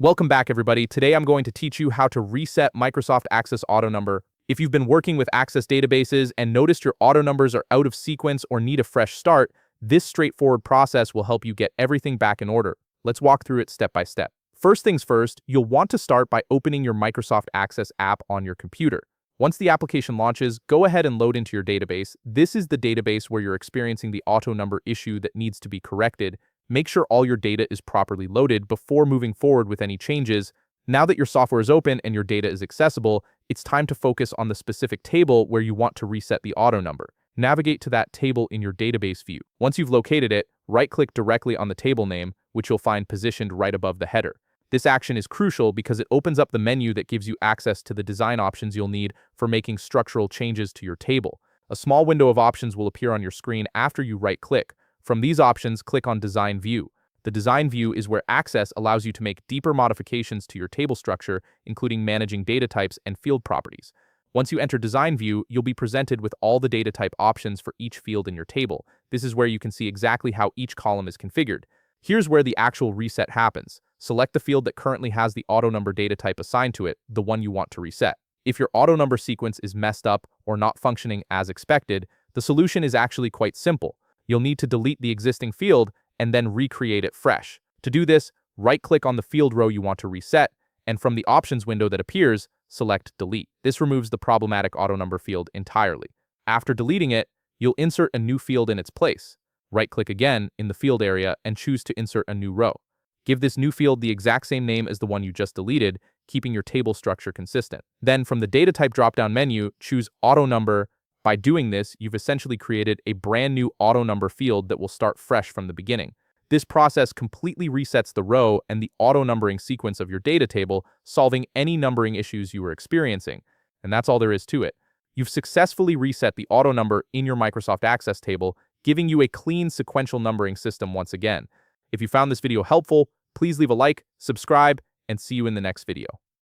Welcome back, everybody. Today I'm going to teach you how to reset Microsoft Access Autonumber. If you've been working with Access databases and noticed your auto numbers are out of sequence or need a fresh start, this straightforward process will help you get everything back in order. Let's walk through it step by step. First things first, you'll want to start by opening your Microsoft Access app on your computer. Once the application launches, go ahead and load into your database. This is the database where you're experiencing the auto number issue that needs to be corrected. Make sure all your data is properly loaded before moving forward with any changes. Now that your software is open and your data is accessible, it's time to focus on the specific table where you want to reset the auto number. Navigate to that table in your database view. Once you've located it, right-click directly on the table name, which you'll find positioned right above the header. This action is crucial because it opens up the menu that gives you access to the design options you'll need for making structural changes to your table. A small window of options will appear on your screen after you right-click. From these options, click on Design View. The Design View is where Access allows you to make deeper modifications to your table structure, including managing data types and field properties. Once you enter Design View, you'll be presented with all the data type options for each field in your table. This is where you can see exactly how each column is configured. Here's where the actual reset happens. Select the field that currently has the auto number data type assigned to it, the one you want to reset. If your auto number sequence is messed up or not functioning as expected, the solution is actually quite simple. You'll need to delete the existing field and then recreate it fresh. To do this, right-click on the field row you want to reset, and from the options window that appears, select Delete. This removes the problematic auto number field entirely. After deleting it, you'll insert a new field in its place. Right-click again in the field area and choose to insert a new row. Give this new field the exact same name as the one you just deleted, keeping your table structure consistent. Then from the data type drop-down menu, choose Auto Number. By doing this, you've essentially created a brand new auto number field that will start fresh from the beginning. This process completely resets the row and the auto numbering sequence of your data table, solving any numbering issues you were experiencing. And that's all there is to it. You've successfully reset the auto number in your Microsoft Access table, giving you a clean sequential numbering system once again. If you found this video helpful, please leave a like, subscribe, and see you in the next video.